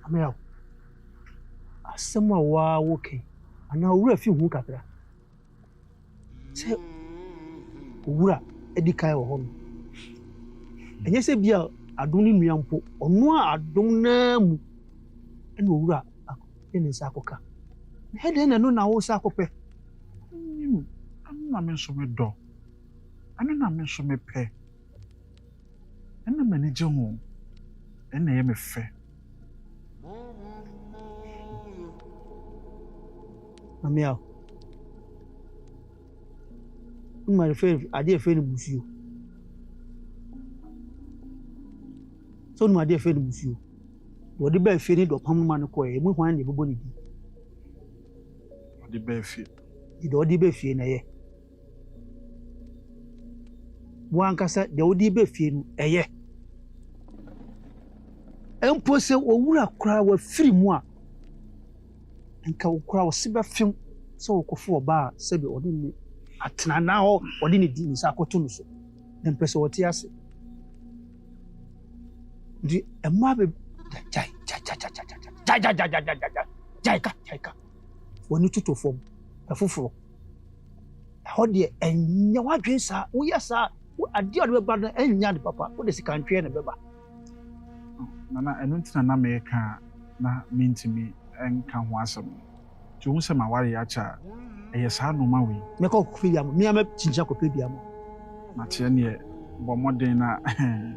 Amel. Asema wa woke. Ana owura fi hu kakra. Se owura edi kai wo ho no. Enye se bia adom ni nuampo ono a adom na mu ena owura ene nsa akoka. He de na no na wo sa akopɛ. Anu na me so me do. Anu na me so me pɛ. Ena mani je ho. Ena ye me fɛ. Amia. Uma refer ade efe ni busuo. So no ade efe ni busuo. Wo de ba efe ni do pam ma no ko e mu hwan ne bebo ni di. Wo de ba efe. Di do de ba efe na ye. Wo ankasa de wo de ba efe no eye. Empo se owura kra wa firi mu a nka ukura osiba fim so okofo oba sebe odi ni atena na ho odi ni di ni sa akoto no so dem pese woti ase di emma be jai ka woni tuto fom afufuro ho de enya wadwen sa wo ya sa ade ode beba na enya de papa wo de sikantwe na beba nana enu ntina na me ka na mintimi enka ho asem ti wo se ma ware ya cha eye sa no ma we me ko kofi am me am chincha kofi bi am na tie ne bo moden na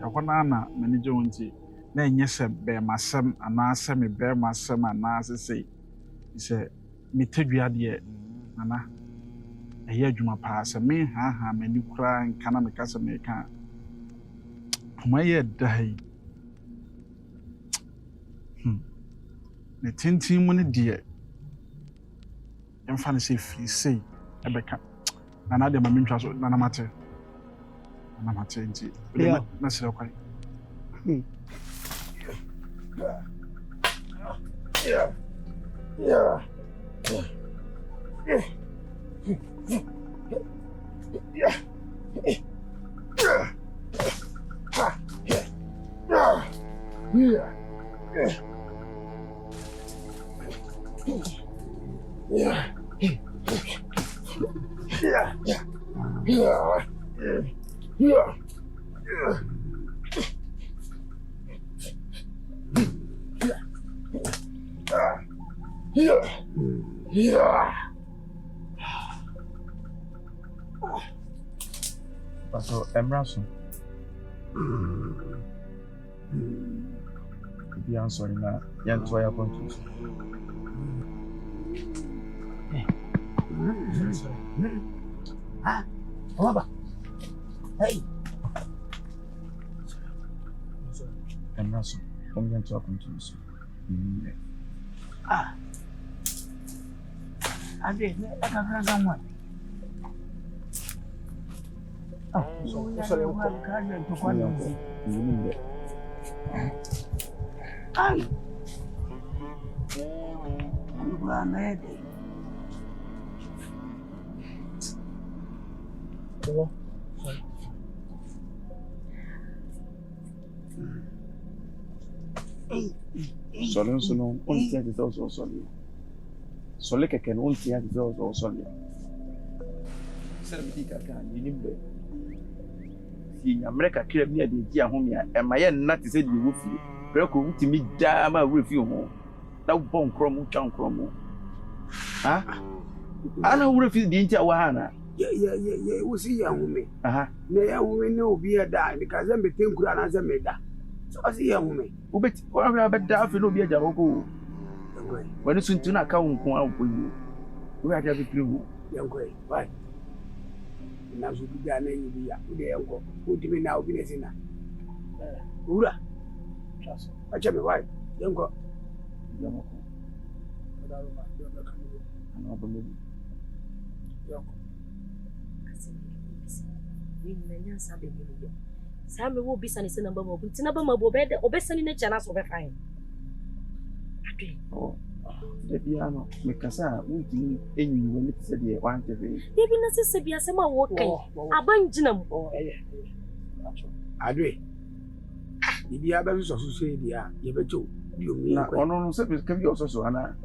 ekona na manager wonti na enye se be masem ana se me be masem ana se me tadua de nana eye adwuma pa se me ha mani kura nka na me ka se me ka kuma ye dai ne tintin mu ne de emfa ne se free say ebeka na de ma mentwa so na mate nti na sire kwai Paso embraso. Be answering na yan to ya point. Ah, Bonoba. Hey. Embraso. Come yan to ya point. Ah. Ade, aka one. Oh, sorry, Ay. Solo sono un tia di dos soli. Solo che un tia di dos soli. Serve di kaka ni nimbe. Si nyamreka kire bi ade di ahomia e ma ye nna te se di wo fi. Preko utimi da ma wo fi ho. Da bon krom twan krom. Ha? Ana wo fi di ntia wa ha na. Ye wo si ya home. Aha. Na ya home ne obi ya da ni ka zembe tenkura na zembe da. So si ya home. Ubeti wa be da afi no obi aja hoko. Wani suntu na ka nko awo yi. Wo ya da bi priwo. Yankoi, why? Na so bi da na yi bi ya. Ode yanko. Udimi na obi ne sina. Ura. Chaso. Acha me why? Yanko. Yanko. Odaruma, do na kamu. Ana obomo. Yanko. We menya sabe ni yo. Sa me wo bisa ni se namba mo bunti na ba mabo be de obesani na chana so be fine. Adwe. Oh. The piano mekasa unti enyi woni tse de wan tv. Debi na se bia se ma wo kai. Abanjinam. Oh, Adwe. Bibi aba so so se dia ye bejo. You mean? Na ono se be kabi ososo ana.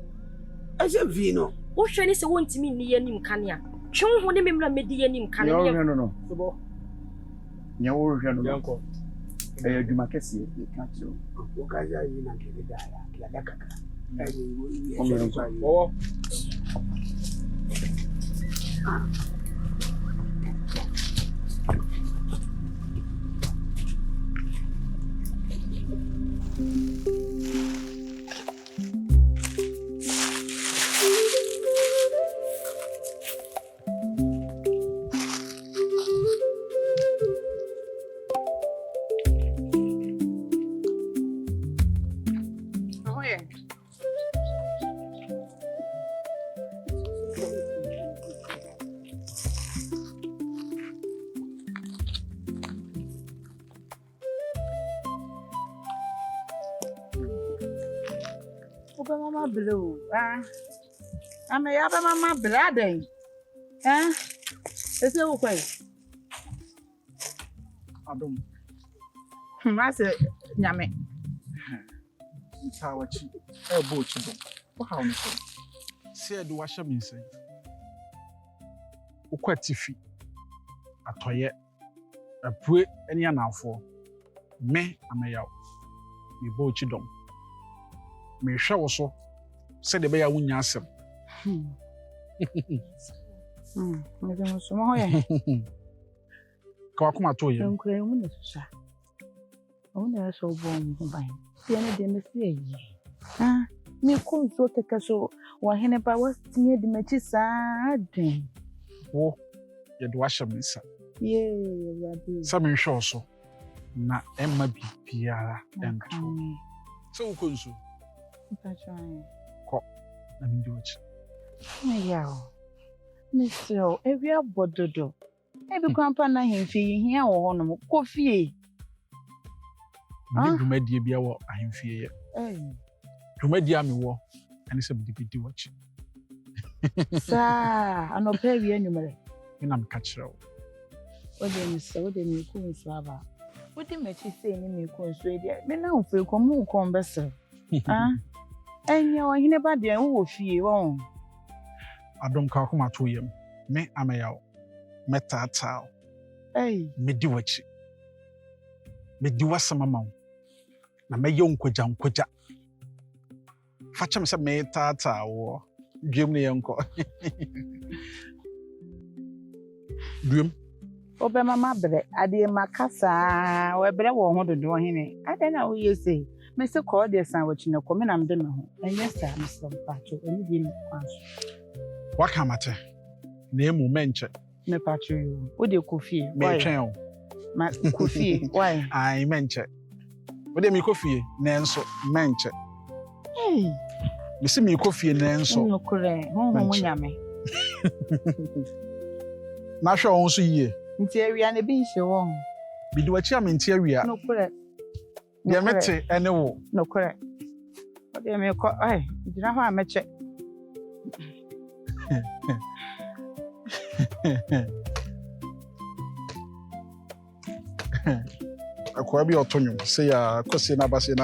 Ase vino. Wo hwe ne se wontimi ni yanim kanea. Twe ho ne memra medi yanim kanea. No. Sobo. Nya wo hwe no. Yanko. Adwuma kese e ka kiro. Wo ka ja yi na kele da ya kaka. Oh. Mama blue, I'm a mama blood. It's okay. I don't. I said, Yammy. It's how I cheat. A boat. How you say? Say, do wash me say. Ukwatifi. A toye. A pray any an for. Me, I'm a yaw. Me boat you don't. Me hwe so se de be ya wunya asem me dem so mo hoye ka wakoma to ye nkure mu ne susa o ne so bo mu ban se ne de me se yi me ko so keke so wa hene ba wastinye de machi saa den wo ye do ahye me nsa ye ya bi sa me hwe so na emma bibiara enko so ukonso ko na mi dochi yawo Mr. Every abododo every grandpa na hemfie hia wo honom kofie mi dwumadie bia wo ahemfie ye dwumadie ami wo ani se bidi wachi sa anopa wi anumere ina me ka kire wo ode mi ku nso aba ode mechi se ni mi ku nso e dia me na ofe ko mu ko mbese Enya wa hine ba de wo fie won adom ka akoma to yem me amayaw metata me di wachi me di wasama mawo na me ye nkwaja fa chem se me tata wo dwem ne yenko dwem obe mama bre ade makasa we bre wo ho dodo hine ade na wo yese me se ko de san wachi na ko me na mde me ho enye sa me so pacho eni bi ni kwanso wakamate na emu menche me pacho yo wo de kofie me twen o ma kofie why ai menche wo de mi kofie na enso menche me se mi kofie na enso no kure ho mo nyame na hwe won so yie nti awia na bi hye won bi di wachi am nti awia no kure de mete ene wo no kure o de me ko dina ho ameche Akua bi otonyo se ya kwese na base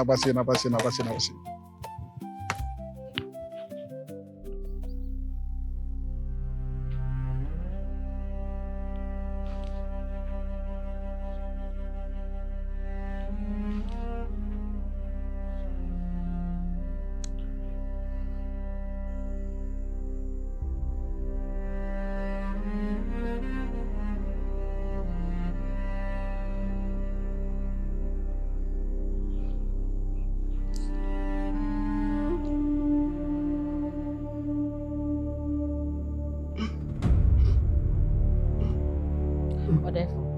Nana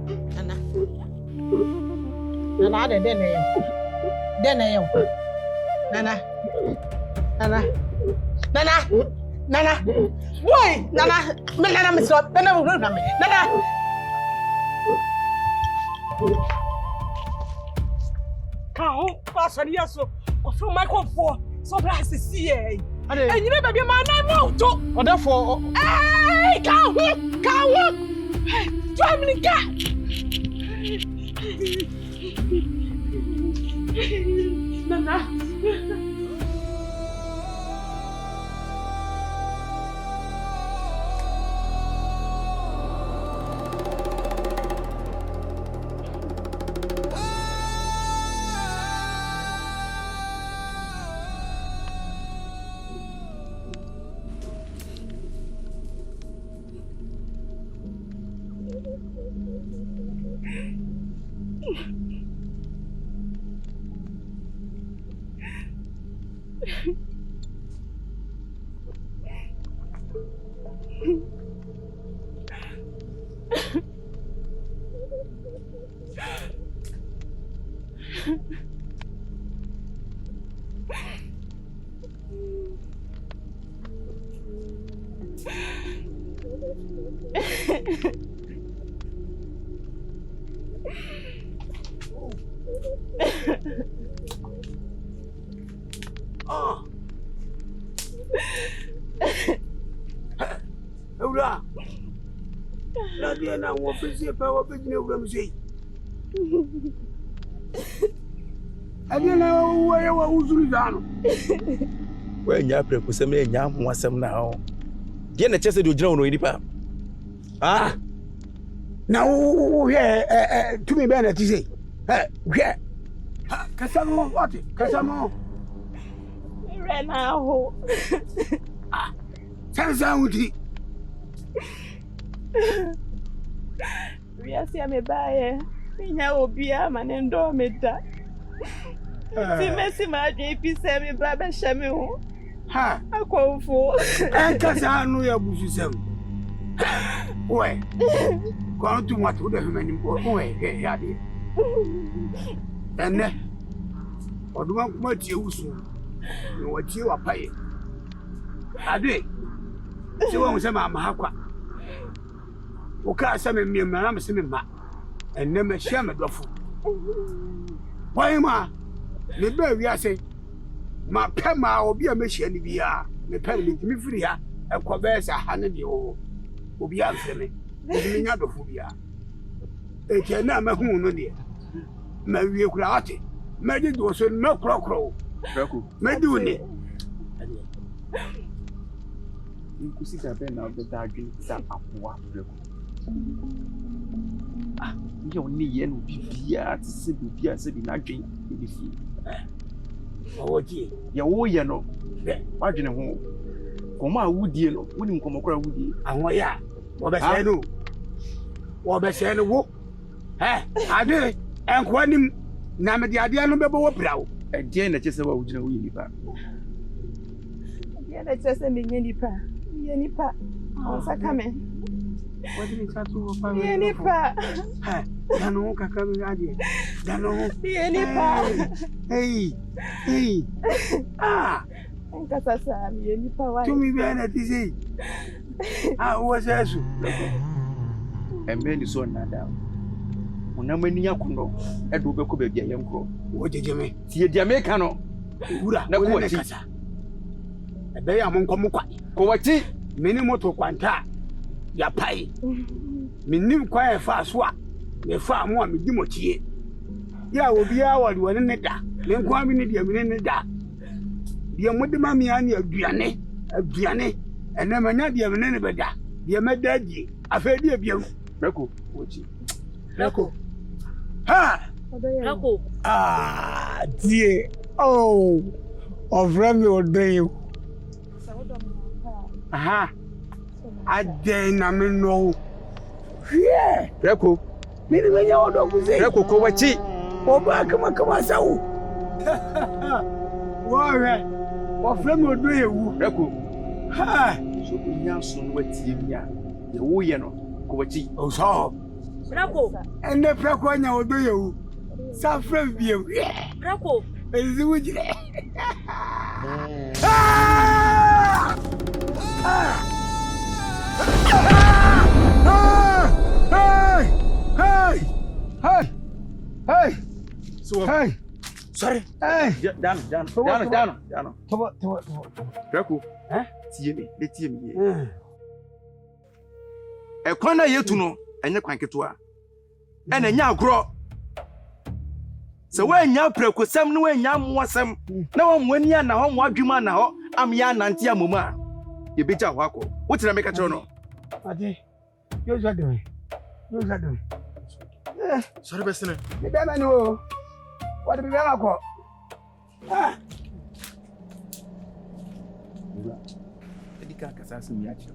de dene yo Nana boy Nana me Nana me so Nana mo na me Nana Kao pasori aso o fun microphone so bra se see e enyi be bia ma na mo to odafo Kao Nana. Ura. La dia na wo pese pa wo pese ura mse. Adia na wo ya wo uzuru zano. Wa nya preku se me nya ho asem na ho. Die na chese de ogina wo no nipa. Ah. Na wo hwe tumi be na ti sei. Hwe. Kasamo what? Kasamo. Rena ho. Sansa wuti. Wiase me bae. Nya obi ama ne ndo me da. Ti mesi ma dwe pise me bra be hye me ho. Ha, Akwofo. kasa anu ya bususem. Oe. Kwa tu matu de hemani mpo. Oe, ya de. Enne. Oduma kuma tie wusu. No watie wapaye. Ade. Se wo se ma Akua. O ka se me na me se me ma. Enne me hia me dofo. Why ma? Me ba wiase. Ma pe ma obi a me hia ni bia. Me pe me firi ha. Ekobe se ha ne de o. Obi a mfe me. Me nya dofo bia. E ke na ma hu no de. Ma wie kura ate. Ma di do so me krokro. Preku. Ma di oni. Nkusi ka be na be da adwin sa Akua Preku. Ah, yo ni ye no bibia ti se bibia se bi na adwin e bi fi. Owotie. Ye wo ye no. Wadwene ho. Koma awudie no, woni nkomokora awudie. Awon ya. Wo be se no. Wo be se no wo. Ade enko anim na me de ade no bebo wo prawo. E die na chese wa wugina wo ye nipa. Die na chese me nye nipa. Ye nipa. Osaka me. Wadi ni tatu wo pa. Ye nipa. Dano kaka mi ade. Dano. Ye nipa. Hey. Enka sasa ye nipa wa. Tumi be na ti sei. Wo se su. Embe ni so na da. Unamani yakondo edo be ko be bia yenkro. Wo jejeme. Tie dia meka no. Wura na ko wati. Ebe ya mon komo kwa. Ko wati Mini moto kwanta. Ya pai. Minim kwa e fa so a. Me fa mo a me di motie. Ya obi a wari woni ne da. Me nko mi ne dia mi ne da. Dia mode ma mi ani aduane. Ene manya dia mi ne be da. Dia meda die. Afa dia bia. Preku wochi. Preku. Ha! Preku. Die. Oh. Ofre mi odeyo. Aha. Ade na me no. Hwe. Preku. Mini menya odo kuze. Preku ko wati. Oba kama sawo. Wore. Ofre mi odeyo. Preku. Ha. So nya so no wati mia. Ye wo ye no ko wati. O so. Preku. Ene preku anya odeyo. Safre biem. Preku. Ezi wujire. Hey! So Hey! sorry. Hey! Dano. Tobo. Preku. Tie me. E kwana yetu no enye kwan keto a. E na nya agro. So when ya preko sam no when ya moasem na wo mwani na ho mwadwuma na ho am ya nante amoma ye beja ho akọ what na make a no ade yo zado sorry besene me be ma ni o what be ma ko edika kasa se mi a kire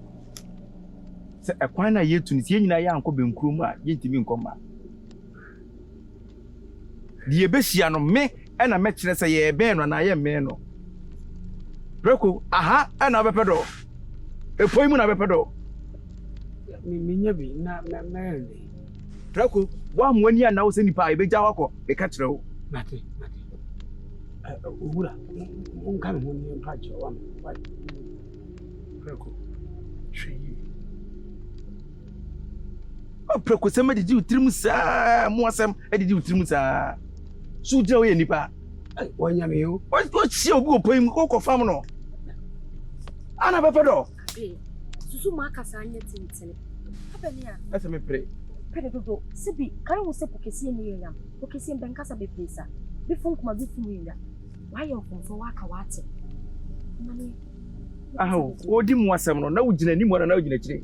se ekwan na yetu ni tie nyina ya anko benkuru a yentimi nkoma die besia no me na me kire se ye ben no na ye me no preko aha na bepedo epoi mu na bepedo me nya bi na me preko wa mwani na wo se nipa ebeja wakọ be ka kire wo mate owura unka me ho ni mpa kire wa me preko hwe preko se me didi utrim sa mo asem edidi utrim sa su je wo ye nipa wanya me yo o chi obi opoi mu ko fam no ana bepedo susu ma kasa anya tintene abenia ese me pre pedodo sibi kan wo se pokesi ni yam pokesi ben kasa be plesa bi fun kuma bi fun yam wa ye fonfo wa ka wate mani aho odi mu asem no na wugina ni mo na wugina kire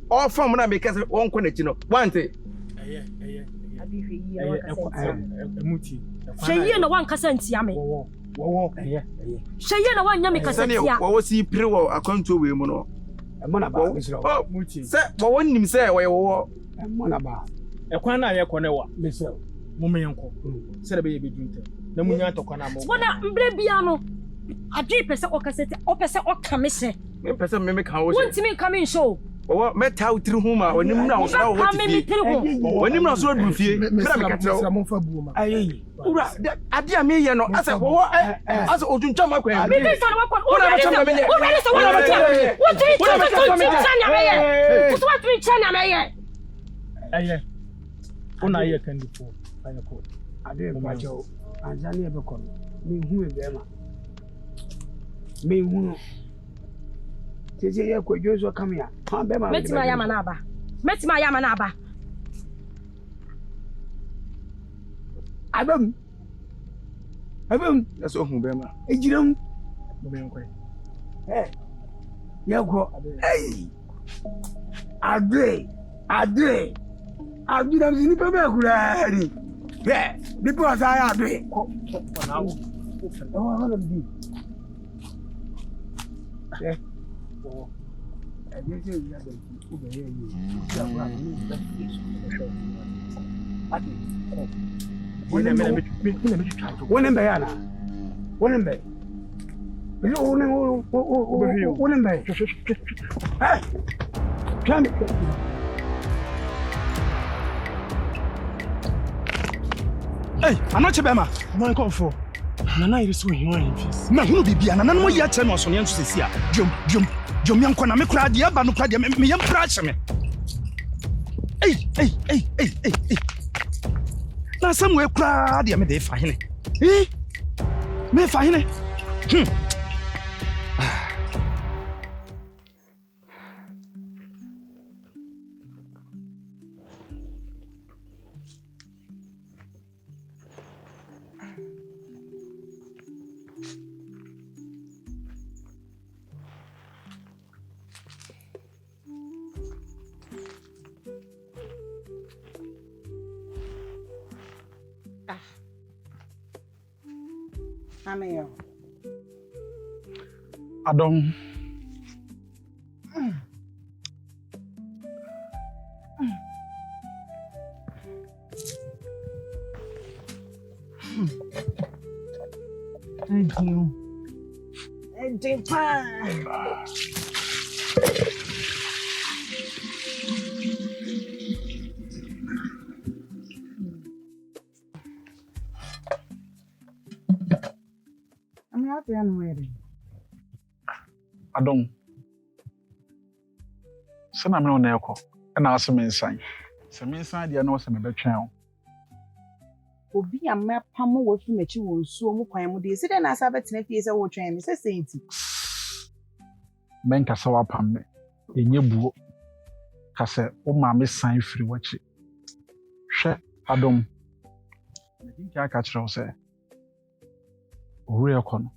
o fam na me kasa won ko na chi no wante abi hwe yi ya kasa emuti hwe na wan kasa ntia me wo hwe na wan nya me kasa ntia wo si pre wo akwanto we mu no mo na ba misro muti se wo nim se wo ye wo mo na ba ekwan na ye kone wa misro mo menko se da be ye bedunte na munya to kwana mo wona mbre bia no adwe pese okasete opese okamese me pese me ka wo wonti me come in show wo meta utiri hu ma onim na wo sra wo ti onim na so du fie bra me ka tro mo fa buo ma ayi ura ade a me ye no asa wo asa oduncha ma kwa me be sana wakwa o re sa wona me tia wo tri chanya me ye wo tri chanya me ye aye una ye kan difo aye ko ade ma jo anjani e be ko me hu e be ma me hu Tese ye ko jozo come here. Ha be ma. Metima ya mana aba. Abam. that's o hu be ma Ejiram. mo menko Ye ko. Hey. Ade. Abidam zini pe be kura ni. Be, bi po sa ya ade. ko na wo Oh, hold on. Ade se ya be ku be ye ni. Ya wa ni be ade. Wonen be yana. Wonen be. Wonen be. Hey. Come. Hey, anache bema. man come for na ire so hin wan face Na hunu bibia na nanom yi ache me osone nso sesi a. Jom yankwa na me kura de aba no kura de me yam pra ache me. Hey. Na sam we kura de me de fa hene. Me fa hene. Ameyo. Adom. Thank you. And I'm happy I'm ready. Adom. Sana me na ekọ. Na asem nsan. Se me nsan de na o se me betwen o. Obi amapam wo fi machi wo nsuo mu kwan mu de se de na asa betena fie se wo twen me se senti. Ben kasa wa pam me. Enye buo. Kase o ma me san firi wachi. Hwe Adom. Dinka aka kyerɛ wo sɛ owura ɛkɔ no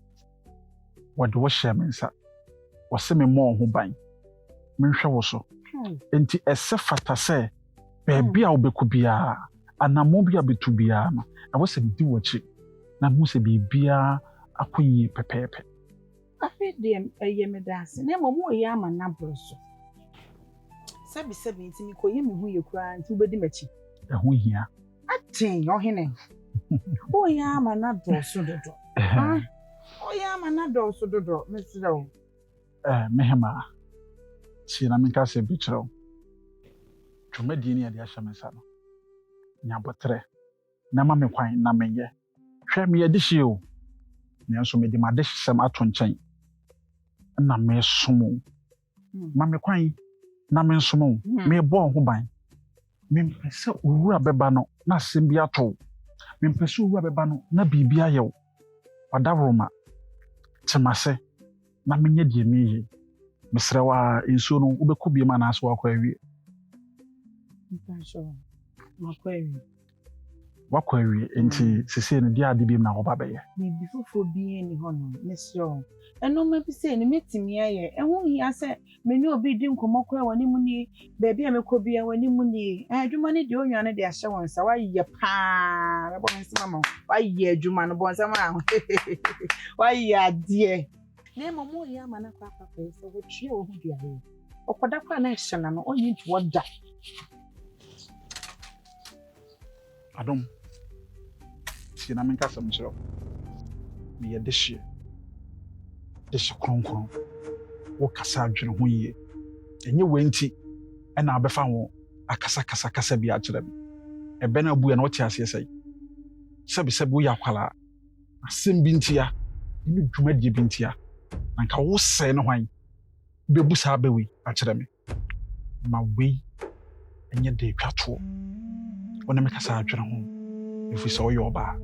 wɔde wo hyɛ me nsa wɔse me mmɔ ho ban menhwɛ wo so enti ɛsɛ fata sɛ baabi a wobɛkɔ biara anammɔ bi a bɛtu biara no ɛwɔ sɛ medi w'akyi na mehu sɛ biribiara akɔ yie pɛpɛɛpɛ. Afei deɛ ɛyɛ me da ase na mmom wɔyɛ ama n'aboro so sɛbi nti mekɔyɛ me ho yɛ koraa nti wobɛdi m'akyi ɛho hia aten ɔhene wɔyɛ ama n'aboro so dodo ɔyɛ ama n'aboro so dodo mesrɛ wo mehema tie na menka sɛ bi kyerɛ wo dwumadie ne yɛde ahyɛ me nsa no nyabotrɛ na ma me kwan na menyɛ hwɛ meyɛde hye o nanso mede m'ade hyɛm ato nkyɛn na mesom wo ma me kwan na mensom wo mebɔ ho ban mempɛ sɛ owura bɛba no na asɛm bi ato wo mempɛ sɛ owura bɛba no na biribi ayɛ wo ɔdaworoma temase na menyɛ deɛ meyɛ mesrɛ wo a nsuo no wobɛkɔ biem anaasɛ wakɔ awie wakɔ awie nti sesei no deɛ ade biem na wɔba bɛyɛ biribi foforɔ biara ni hɔ no mesrɛ wo ɛnɔma bi sɛ ne mɛtumi ayɛ ɛho hia sɛ mene obi di nkɔmmɔ koraa wɔ ne mu nie baabi a mekɔ bia wɔ ne mu nie adwuma no deɛ onwa no de ahyɛ wɔn nsa wayɛ paa bɛbɔ me nsɛm ama wayɛ adwuma no bɔ nsɛm a wayɛ adeɛ na mmom wɔyɛ ama no akɔ akɔkɔɛ sɛ wɔtwea wɔ ho duaeɛ ɔkɔda koraa na ɛhyɛ na no ɔnyɛ nti wɔda adom tie na menka sɛm kyerɛ wo meyɛ de hye kronkron wokasa adwene ho yie ɛnyɛ wei nti ɛna abɛfa wo akasakasakasa bi akyerɛ me ɛbɛ no abuɛ na wote aseɛ sɛi sɛbisɛbi woyɛ akwalaa asɛm bi ntia ne dwumadie bi ntia na nka wosɛe no hwan bɛbu saa bɛwei akyerɛ me ma wei ɛnyɛ de twa toɔ wo ne mekasa adwene ho ɛfiri sɛ woyɛ ɔbaa